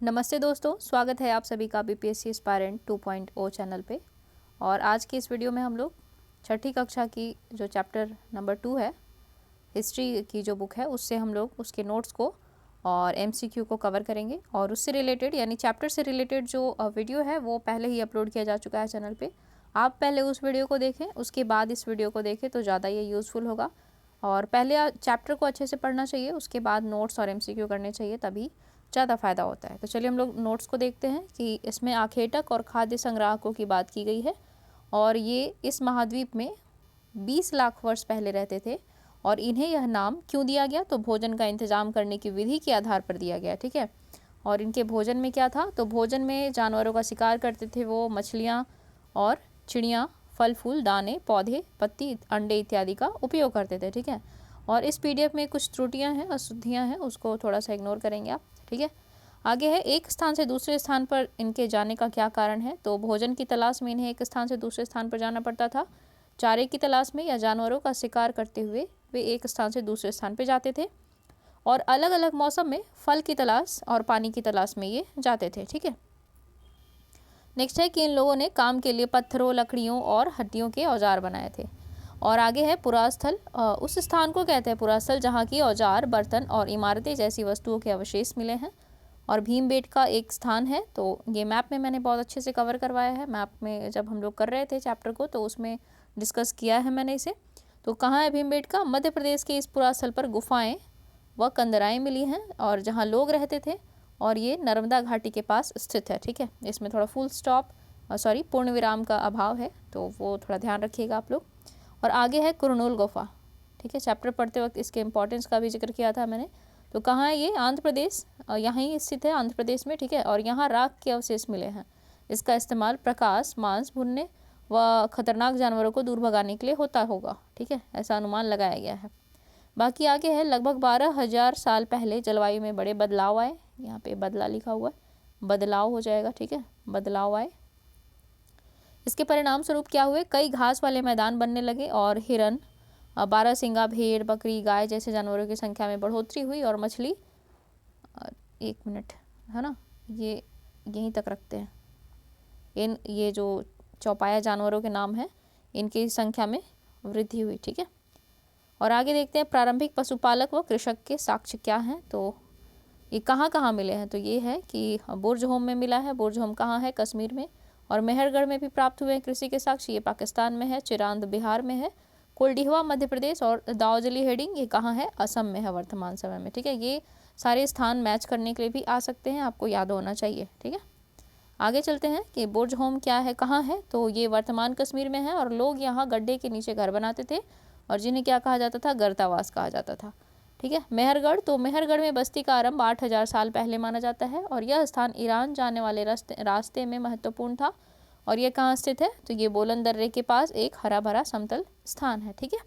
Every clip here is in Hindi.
नमस्ते दोस्तों, स्वागत है आप सभी का बीपीएससी एस्पायरेंट 2.0 चैनल पे। और आज की इस वीडियो में हम लोग छठी कक्षा की जो चैप्टर नंबर 2 है, हिस्ट्री की जो बुक है, उससे हम लोग उसके नोट्स को और एमसीक्यू को कवर करेंगे। और उससे रिलेटेड यानी चैप्टर से रिलेटेड जो वीडियो है वो पहले ही अपलोड किया जा चुका है चैनल पर। आप पहले उस वीडियो को देखें, उसके बाद इस वीडियो को देखें तो ज़्यादा ये यूज़फुल होगा। और पहले चैप्टर को अच्छे से पढ़ना चाहिए, उसके बाद नोट्स और एमसीक्यू करने चाहिए, तभी ज़्यादा फ़ायदा होता है। तो चलिए हम लोग नोट्स को देखते हैं कि इसमें आखेटक और खाद्य संग्राहकों की बात की गई है। और ये इस महाद्वीप में 20 लाख वर्ष पहले रहते थे और इन्हें यह नाम क्यों दिया गया, तो भोजन का इंतज़ाम करने की विधि के आधार पर दिया गया। ठीक है। और इनके भोजन में क्या था, तो भोजन में जानवरों का शिकार करते थे वो, मछलियाँ और चिड़ियाँ, फल फूल, दाने, पौधे, पत्ती, अंडे इत्यादि का उपयोग करते थे। ठीक है। और इस पीडीएफ में कुछ त्रुटियां हैं, अशुद्धियां हैं, उसको थोड़ा सा इग्नोर करेंगे आप। ठीक है। आगे है, एक स्थान से दूसरे स्थान पर इनके जाने का क्या कारण है, तो भोजन की तलाश में इन्हें एक स्थान से दूसरे स्थान पर जाना पड़ता था। चारे की तलाश में या जानवरों का शिकार करते हुए वे एक स्थान से दूसरे स्थान पर जाते थे। और अलग अलग मौसम में फल की तलाश और पानी की तलाश में ये जाते थे। ठीक है। नेक्स्ट है कि इन लोगों ने काम के लिए पत्थरों, लकड़ियों और हड्डियों के औजार बनाए थे। और आगे है, पुरास्थल उस स्थान को कहते हैं पुरास्थल जहाँ की औजार, बर्तन और इमारतें जैसी वस्तुओं के अवशेष मिले हैं। और भीमबेटका एक स्थान है, तो ये मैप में मैंने बहुत अच्छे से कवर करवाया है। मैप में जब हम लोग कर रहे थे चैप्टर को तो उसमें डिस्कस किया है मैंने इसे। तो कहाँ है भीमबेटका? मध्य प्रदेश के इस पुरास्थल पर गुफाएँ व कंदराएँ मिली हैं और जहाँ लोग रहते थे, और ये नर्मदा घाटी के पास स्थित है। ठीक है। इसमें थोड़ा फुल स्टॉप पूर्ण विराम का अभाव है, तो वो थोड़ा ध्यान रखिएगा आप लोग। और आगे है कुरनूल गुफा। ठीक है। चैप्टर पढ़ते वक्त इसके इंपॉर्टेंस का भी जिक्र किया था मैंने। तो कहाँ है ये? आंध्र प्रदेश, यहाँ ही स्थित है आंध्र प्रदेश में। ठीक है। और यहाँ राख के अवशेष मिले हैं। इसका इस्तेमाल प्रकाश, मांस भुनने व खतरनाक जानवरों को दूर भगाने के लिए होता होगा। ठीक है, ऐसा अनुमान लगाया गया है। बाकी आगे है, लगभग 12,000 साल पहले जलवायु में बड़े बदलाव आए। यहाँ पे बदला लिखा हुआ है, बदलाव हो जाएगा। ठीक है, बदलाव आए। इसके परिणाम स्वरूप क्या हुए? कई घास वाले मैदान बनने लगे और हिरन, बारहसिंगा, भेड़, बकरी, गाय जैसे जानवरों की संख्या में बढ़ोतरी हुई। और मछली, एक मिनट है ना, ये यहीं तक रखते हैं। ये जो चौपाया जानवरों के नाम हैं, इनकी संख्या में वृद्धि हुई। ठीक है। और आगे देखते हैं, प्रारंभिक पशुपालक व कृषक के साक्ष्य क्या हैं। तो ये कहाँ कहाँ मिले हैं, तो ये है कि बुर्जहोम में मिला है। बुर्जहोम कहाँ है? कश्मीर में। और मेहरगढ़ में भी प्राप्त हुए हैं कृषि के साक्ष्य, ये पाकिस्तान में है। चिरांद बिहार में है। कोल्डिहवा मध्य प्रदेश। और दाऊजली हेडिंग ये कहाँ है? असम में है वर्तमान समय में। ठीक है। ये सारे स्थान मैच करने के लिए भी आ सकते हैं, आपको याद होना चाहिए। ठीक है। आगे चलते हैं कि बुर्जहोम क्या है, कहाँ है, तो ये वर्तमान कश्मीर में है। और लोग यहाँ गड्ढे के नीचे घर बनाते थे और जिन्हें क्या कहा जाता था? गर्तावास कहा जाता था। ठीक है। मेहरगढ़, तो मेहरगढ़ में बस्ती का आरंभ 8,000 साल पहले माना जाता है और यह स्थान ईरान जाने वाले रास्ते में महत्वपूर्ण था। और ये कहाँ स्थित है? तो ये बोलन दर्रे के पास एक हरा भरा समतल स्थान है। ठीक है।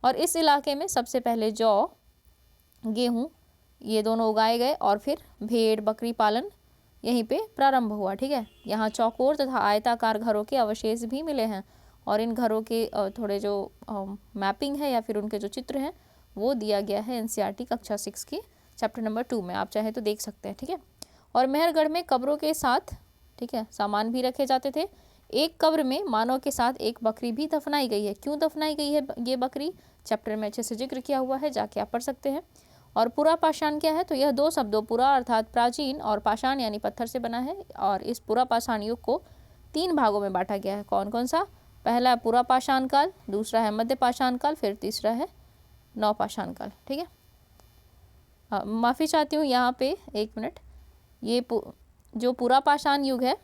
और इस इलाके में सबसे पहले जौ, गेहूँ ये दोनों उगाए गए और फिर भेड़ बकरी पालन यहीं पे प्रारंभ हुआ। ठीक है। यहाँ चौकोर तथा आयताकार घरों के अवशेष भी मिले हैं और इन घरों के थोड़े जो मैपिंग है या फिर उनके जो चित्र हैं वो दिया गया है एनसीईआरटी कक्षा 6 की चैप्टर नंबर 2 में, आप चाहे तो देख सकते हैं। ठीक है। और मेहरगढ़ में कब्रों के साथ, ठीक है, सामान भी रखे जाते थे। एक कब्र में मानव के साथ एक बकरी भी दफनाई गई है। क्यों दफनाई गई है ये बकरी? चैप्टर में अच्छे से जिक्र किया हुआ है, जाके आप पढ़ सकते हैं। और पुरा पाषाण क्या है? तो यह दो शब्दों पुरा अर्थात प्राचीन और पाषाण यानी पत्थर से बना है। और इस पुरा पाषाण युग को 3 भागों में बांटा गया है। कौन कौन सा? पहला है पुरा पाषाण काल, दूसरा है मध्य पाषाण काल, फिर तीसरा है नवपाषाण काल। ठीक है। माफ़ी चाहती हूँ यहाँ पे, एक मिनट। ये जो पुरा पाषाण युग है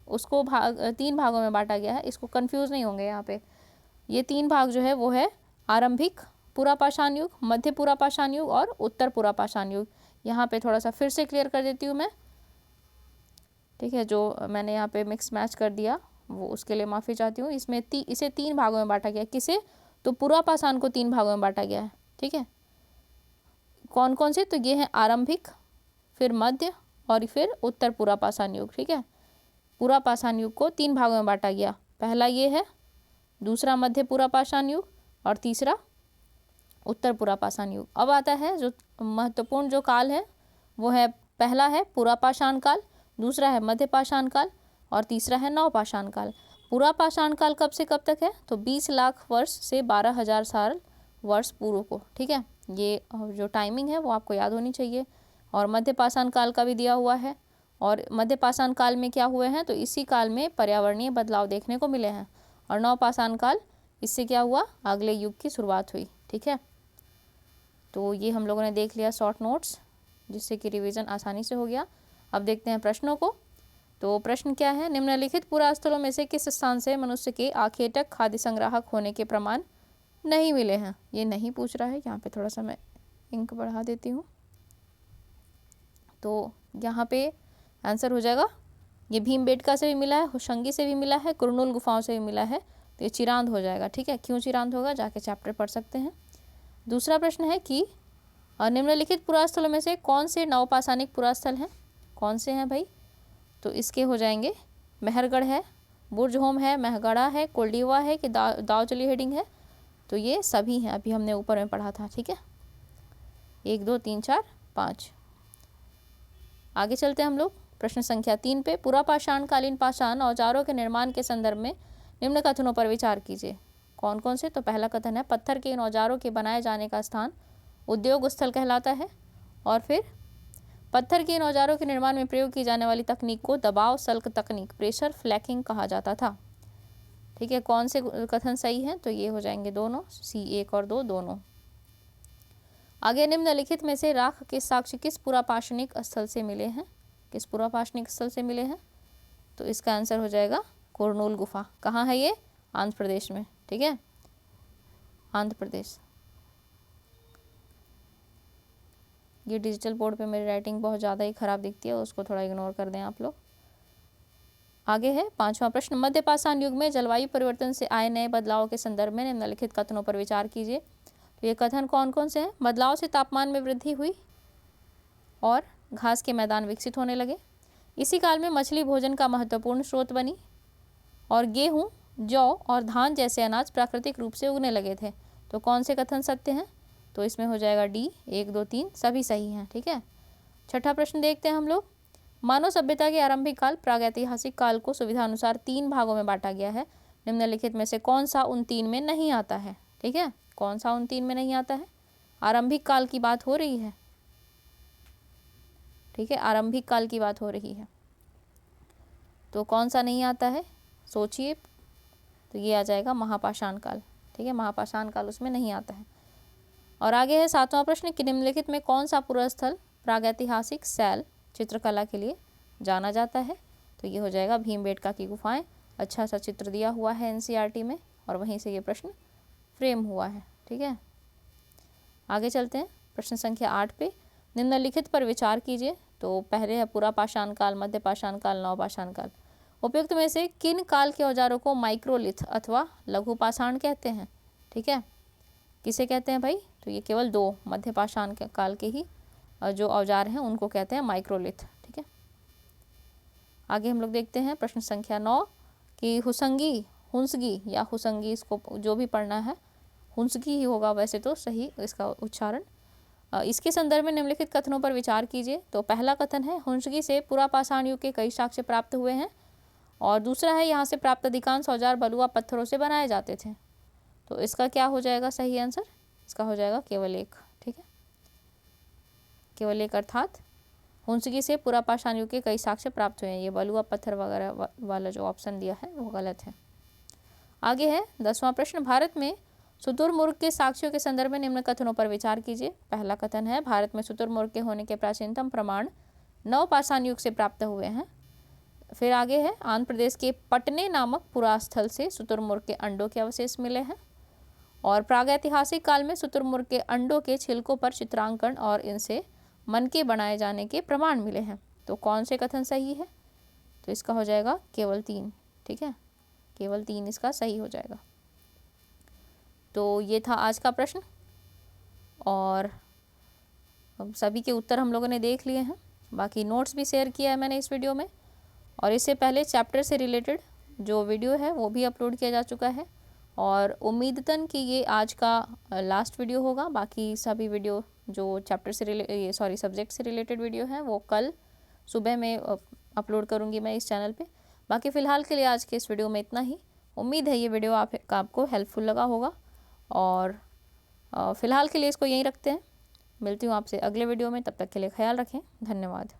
उसको 3 भागों में बांटा गया है। इसको कंफ्यूज नहीं होंगे यहाँ पे। ये 3 भाग जो है वो है आरंभिक पुरा पाषाण युग, मध्य पुरा पाषाण युग और उत्तर पुरा पाषाण युग। यहाँ पे थोड़ा सा फिर से क्लियर कर देती हूँ मैं। ठीक है, जो मैंने यहाँ पे मिक्स मैच कर दिया वो उसके लिए माफ़ी चाहती हूँ। इसमें इसे 3 भागों में बांटा गया। किसे? तो पुरा पाषाण को 3 भागों में बांटा गया है। ठीक है। कौन कौन से? तो ये है आरंभिक, फिर मध्य और फिर उत्तर पुरा पाषाण युग। ठीक है। पुरा पाषाण युग को 3 भागों में बांटा गया। पहला ये है, दूसरा मध्य पुरा पाषाण युग और तीसरा उत्तर पुरा पाषाण युग। अब आता है जो महत्वपूर्ण जो काल है वो है पहला है पुरापाषाण काल, दूसरा है मध्यपाषाण काल और तीसरा है नवपाषाण काल। पुरापाषाण काल कब से कब तक है? तो 20 लाख वर्ष से 12,000 साल वर्ष पूर्व को, ठीक है। ये जो टाइमिंग है वो आपको याद होनी चाहिए। और मध्यपाषाण काल का भी दिया हुआ है। और मध्यपाषाण काल में क्या हुए हैं? तो इसी काल में पर्यावरणीय बदलाव देखने को मिले हैं। और नवपाषाण काल, इससे क्या हुआ? अगले युग की शुरुआत हुई, ठीक है। तो ये हम लोगों ने देख लिया शॉर्ट नोट्स, जिससे कि रिवीजन आसानी से हो गया। अब देखते हैं प्रश्नों को। तो प्रश्न क्या है? निम्नलिखित पुरास्थलों में से किस स्थान से मनुष्य के आखेटक खाद्य संग्राहक होने के प्रमाण नहीं मिले हैं? ये नहीं पूछ रहा है, यहाँ पे थोड़ा सा मैं इंक बढ़ा देती हूँ। तो यहाँ पे आंसर हो जाएगा, ये भीमबेटका से भी मिला है, होशंगी से भी मिला है, कुरनूल गुफाओं से भी मिला है, तो ये चिरांद हो जाएगा, ठीक है। क्यों चिरांद होगा? जाके चैप्टर पढ़ सकते हैं। दूसरा प्रश्न है कि निम्नलिखित पुरास्थलों में से कौन से नवपाषाणिक पुरास्थल हैं? कौन से हैं भाई? तो इसके हो जाएंगे, मेहरगढ़ है, बुर्जहोम है, महगढ़ा है, कोल्डीवा है कि दावचली हेडिंग है? तो ये सभी हैं, अभी हमने ऊपर में पढ़ा था, ठीक है। 1 2 3 4 5। आगे चलते हैं हम लोग प्रश्न संख्या 3 पे। पुरापाषाण कालीन पाषाण औजारों के निर्माण के संदर्भ में निम्न कथनों पर विचार कीजिए। कौन कौन से? तो पहला कथन है, पत्थर के इन औजारों के बनाए जाने का स्थान उद्योग स्थल कहलाता है। और फिर पत्थर के इन औजारों के निर्माण में प्रयोग की जाने वाली तकनीक को दबाव सल्क तकनीक, प्रेशर फ्लैकिंग कहा जाता था, ठीक है। कौन से कथन सही है? तो ये हो जाएंगे दोनों, C 1 और 2 दोनों। आगे, निम्नलिखित में से राख के साक्ष्य किस पुरापाषाणिक स्थल से मिले हैं? किस पुरापाषाणिक स्थल से मिले हैं? तो इसका आंसर हो जाएगा कुरनूल गुफा। कहाँ है ये? आंध्र प्रदेश में, ठीक है, आंध्र प्रदेश। ये डिजिटल बोर्ड पे मेरी राइटिंग बहुत ज़्यादा ही खराब दिखती है, उसको थोड़ा इग्नोर कर दें आप लोग। आगे है 5वां प्रश्न, मध्यपाषाण युग में जलवायु परिवर्तन से आए नए बदलाव के संदर्भ में निम्नलिखित कथनों पर विचार कीजिए। तो ये कथन कौन कौन से हैं? बदलाव से तापमान में वृद्धि हुई और घास के मैदान विकसित होने लगे। इसी काल में मछली भोजन का महत्वपूर्ण स्रोत बनी और गेहूँ, जौ और धान जैसे अनाज प्राकृतिक रूप से उगने लगे थे। तो कौन से कथन सत्य हैं? तो इसमें हो जाएगा D 1 2 3 सभी सही हैं, ठीक है। 6ठा प्रश्न देखते हैं हम लोग। मानव सभ्यता के आरंभिक काल प्रागैतिहासिक काल को सुविधानुसार 3 भागों में बांटा गया है। निम्नलिखित में से कौन सा उन 3 में नहीं आता है? ठीक है, कौन सा उन 3 में नहीं आता है? आरंभिक काल की बात हो रही है, ठीक है, आरंभिक काल की बात हो रही है। तो कौन सा नहीं आता है? सोचिए। तो ये आ जाएगा महापाषाण काल, ठीक है, महापाषाण काल उसमें नहीं आता है। और आगे है 7वां प्रश्न कि निम्नलिखित में कौन सा पुरास्थल प्रागैतिहासिक शैल चित्रकला के लिए जाना जाता है? तो ये हो जाएगा भीमबेटका की गुफाएं। अच्छा सा चित्र दिया हुआ है NCERT में और वहीं से ये प्रश्न फ्रेम हुआ है, ठीक है। आगे चलते हैं प्रश्न संख्या 8 पे। निम्नलिखित पर विचार कीजिए। तो पहले है पुरापाषाण काल, मध्यपाषाण काल, नवपाषाण काल। उपयुक्त में से किन काल के औजारों को माइक्रोलिथ अथवा लघु पाषाण कहते हैं? ठीक है, किसे कहते हैं भाई? तो ये केवल 2 मध्यपाषाण काल के ही जो औजार हैं उनको कहते हैं माइक्रोलिथ, ठीक है। आगे हम लोग देखते हैं प्रश्न संख्या 9 कि हुंसगी या हुसंगी, इसको जो भी पढ़ना है हुंसगी ही होगा वैसे तो सही इसका उच्चारण। इसके संदर्भ में निम्नलिखित कथनों पर विचार कीजिए। तो पहला कथन है हुंसगी से पुरापाषाण युग के कई साक्ष्य प्राप्त हुए हैं। और दूसरा है यहाँ से प्राप्त अधिकांश औजार बलुआ पत्थरों से बनाए जाते थे। तो इसका क्या हो जाएगा सही आंसर? इसका हो जाएगा केवल 1, ठीक है, केवल 1, अर्थात हुंसगी से पुरापाषाण युग के कई साक्ष्य प्राप्त हुए हैं। ये बलुआ पत्थर वगैरह वाला जो ऑप्शन दिया है वो गलत है। आगे है 10वां प्रश्न, भारत में शुतुरमुर्ग के साक्ष्यों के संदर्भ में निम्न कथनों पर विचार कीजिए। पहला कथन है भारत में शुतुरमुर्ग के होने के प्राचीनतम प्रमाण नवपाषाण युग से प्राप्त हुए हैं। फिर आगे है आंध्र प्रदेश के पटने नामक पुरास्थल से शुतुरमुर्ग के अंडों के अवशेष मिले हैं। और प्रागैतिहासिक काल में शुतुरमुर्ग के अंडों के छिलकों पर चित्रांकन और इनसे मनके बनाए जाने के प्रमाण मिले हैं। तो कौन से कथन सही है? तो इसका हो जाएगा केवल 3, ठीक है, केवल 3 इसका सही हो जाएगा। तो ये था आज का प्रश्न और सभी के उत्तर हम लोगों ने देख लिए हैं। बाकी नोट्स भी शेयर किया है मैंने इस वीडियो में और इससे पहले चैप्टर से रिलेटेड जो वीडियो है वो भी अपलोड किया जा चुका है। और उम्मीदतन कि ये आज का लास्ट वीडियो होगा। बाकी सभी वीडियो जो चैप्टर से सब्जेक्ट से रिलेटेड वीडियो हैं वो कल सुबह में अपलोड करूँगी मैं इस चैनल पे। बाकी फ़िलहाल के लिए आज के इस वीडियो में इतना ही। उम्मीद है ये वीडियो आपको हेल्पफुल लगा होगा, और फ़िलहाल के लिए इसको यहीं रखते हैं। मिलती हूँ आपसे अगले वीडियो में, तब तक के लिए ख्याल रखें। धन्यवाद।